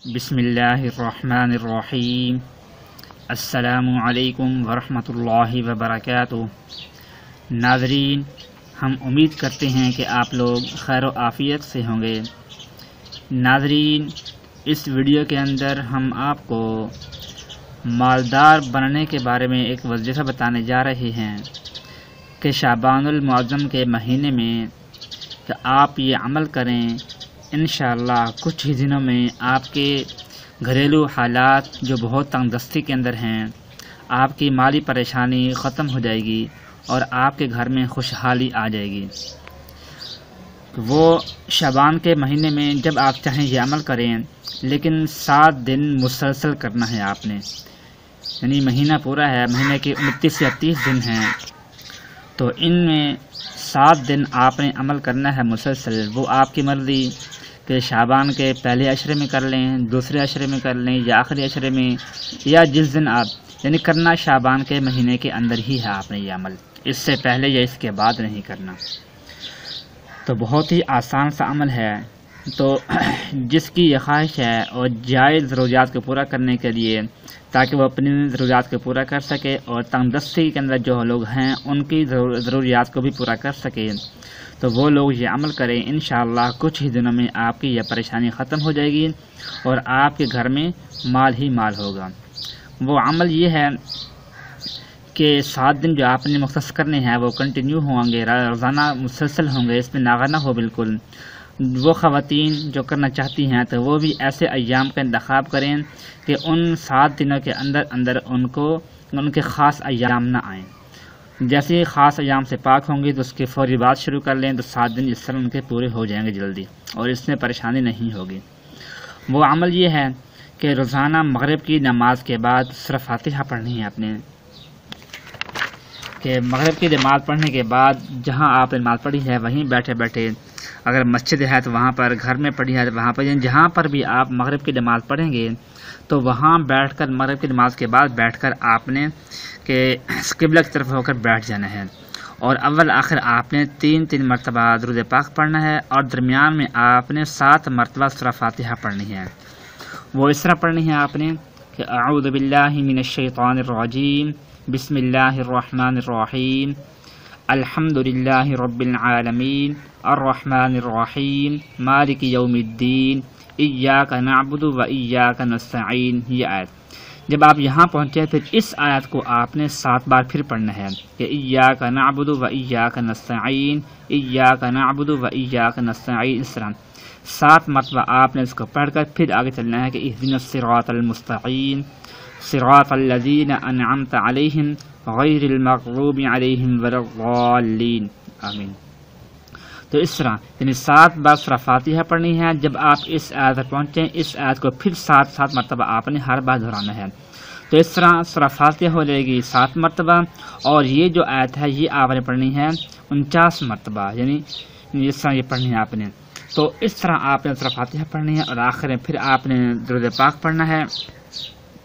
بسم اللہ الرحمن الرحیم۔ السلام علیکم ورحمۃ اللہ وبرکاتہ۔ ناظرین، ہم امید کرتے ہیں کہ آپ لوگ خیر و عافیت سے ہوں گے۔ ناظرین، اس ویڈیو کے اندر ہم آپ کو مالدار بننے کے بارے میں ایک وظیفہ بتانے جا رہے ہیں کہ شعبان المعظم کے مہینے میں کہ آپ یہ عمل کریں، انشاءاللہ کچھ ہی دنوں میں آپ کے گھریلو حالات جو بہت تنگ دستی کے اندر ہیں، آپ کی مالی پریشانی ختم ہو جائے گی اور آپ کے گھر میں خوشحالی آ جائے گی۔ وہ شعبان کے مہینے میں جب آپ چاہیں یہ عمل کریں، لیکن 7 دن مسلسل کرنا ہے آپ نے، یعنی مہینہ پورا ہے، مہینے کے 29 یا 30 دن ہیں، تو ان میں 7 دن آپ نے عمل کرنا ہے مسلسل۔ وہ آپ کی مرضی کہ شعبان کے پہلے عشرے میں کر لیں، دوسرے عشرے میں کر لیں، یا آخری عشرے میں، یا جس دن آپ، یعنی کرنا شعبان کے مہینے کے اندر ہی ہے آپ نے یہ عمل، اس سے پہلے یا اس کے بعد نہیں کرنا۔ تو بہت ہی آسان سا عمل ہے، تو جس کی یہ خواہش ہے اور جائز ضروریات کو پورا کرنے کے لیے، تاکہ وہ اپنی ضروریات کو پورا کر سکے اور تنگ دستی کے اندر جو لوگ ہیں ان کی ضروریات کو بھی پورا کر سکے، تو وہ لوگ یہ عمل کریں، انشاءاللہ کچھ ہی دنوں میں آپ کی یہ پریشانی ختم ہو جائے گی اور آپ کے گھر میں مال ہی مال ہوگا۔ وہ عمل یہ ہے کہ 7 دن جو آپ نے مختص کرنے ہیں وہ کنٹینیو ہوں گے، روزانہ مسلسل ہوں گے، اس میں ناغہ نہ ہو بالکل۔ وہ خواتین جو کرنا چاہتی ہیں تو وہ بھی ایسے ایام کا انتخاب کریں کہ ان 7 دنوں کے اندر ان کے خاص ایام نہ آئیں۔ جیسے ہی خاص ایام سے پاک ہوں گی تو اس کے فوری بعد شروع کر لیں، تو 7 دن اس طرح ان کے پورے ہو جائیں گے جلدی، اور اس میں پریشانی نہیں ہوگی۔ وہ عمل یہ ہے کہ روزانہ مغرب کی نماز کے بعد سورہ فاتحہ پڑھنی ہے اپنے، کہ مغرب کی نماز پڑھنے کے بعد جہاں آپ نے نماز پڑھی ہے وہیں بیٹھے بیٹھے، اگر مسجد ہے تو وہاں پر، گھر میں پڑھی ہے تو وہاں پر، جہاں پر بھی آپ مغرب کی نماز پڑھیں گے تو وہاں بیٹھ کر، مغرب کی نماز کے بعد بیٹھ کر آپ نے کہ قبلہ کی طرف ہو کر بیٹھ جانا ہے، اور اول آخر آپ نے 3 مرتبہ درود پاک پڑھنا ہے، اور درمیان میں آپ نے 7 مرتبہ سورہ فاتحہ پڑھنی ہے۔ وہ اس طرح پڑھنی ہے آپ نے کہ اعوذ باللہ من الشیطان الرجیم، بسم اللہ الرحمن الرحیم، الحمد للہ رب العالمین، الرحمن الرحیم، مالک یوم الدین، ایاک نعبد و ایاک نستعین۔ یہ آیت جب آپ یہاں پہنچے پھر اس آیت کو آپ نے 7 بار پھر پڑھنا ہے کہ ایاک نعبد و ایاک نستعین، ایاک نعبد و ایاک نستعین، اس طرح 7 مرتبہ آپ نے اس کو پڑھ کر پھر آگے چلنا ہے کہ اہدنا الصراط المستقیم، صراط الذین انعمت علیہم غیر المغضوب علیہم ولا الضالین، آمین۔ تو اس طرح یعنی 7 بار سورہ فاتحہ پڑھنی ہے۔ جب آپ اس آیت پر پہنچیں، اس آیت کو پھر 7 مرتبہ آپ نے ہر بار دہرانا ہے، تو اس طرح سورہ فاتحہ ہو جائے گی 7 مرتبہ، اور یہ جو آیت ہے یہ آپ نے پڑھنی ہے 49 مرتبہ، یعنی اس طرح یہ پڑھنی ہے آپ نے۔ تو اس طرح آپ نے سورہ فاتحہ پڑھنی ہے، اور آخر میں پھر آپ نے درود پاک پڑھنا ہے۔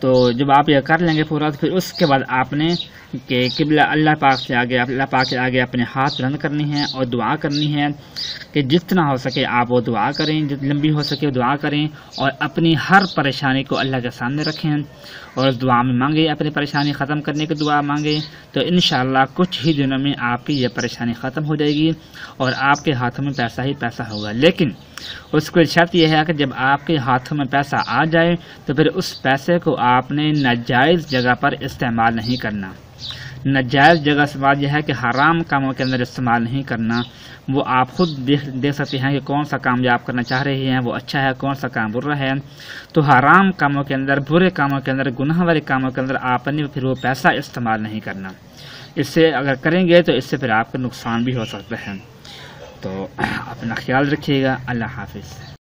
تو جب آپ یہ کر لیں گے پورا، تو پھر اس کے بعد آپ نے کہ قبلہ اللہ پاک سے آگے اپنے ہاتھ بلند کرنی ہے اور دعا کرنی ہے کہ جتنا ہو سکے آپ وہ دعا کریں، جتنی لمبی ہو سکے وہ دعا کریں، اور اپنی ہر پریشانی کو اللہ کے سامنے رکھیں اور دعا میں مانگیں، اپنی پریشانی ختم کرنے کی دعا مانگیں، تو انشاءاللہ کچھ ہی دنوں میں آپ کی یہ پریشانی ختم ہو جائے گی اور آپ کے ہاتھوں میں پیسہ ہی پیسہ ہوگا۔ لیکن اس کو شرط یہ ہے کہ جب آپ کے ہاتھوں میں پیسہ آ جائے تو پھر اس پیسے کو آپ نے ناجائز جگہ پر استعمال نہیں کرنا۔ ناجائز جگہ سے بات یہ ہے کہ حرام کاموں کے اندر استعمال نہیں کرنا۔ وہ آپ خود دیکھ سکتے ہیں کہ کون سا کام جو آپ کرنا چاہ رہے ہیں وہ اچھا ہے، کون سا کام برا ہے۔ تو حرام کاموں کے اندر، برے کاموں کے اندر، گناہ والے کاموں کے اندر آپ نے پھر وہ پیسہ استعمال نہیں کرنا۔ اس سے اگر کریں گے تو اس سے پھر آپ کا نقصان بھی ہو سکتا ہے۔ تو اپنا خیال رکھیے گا۔ اللہ حافظ۔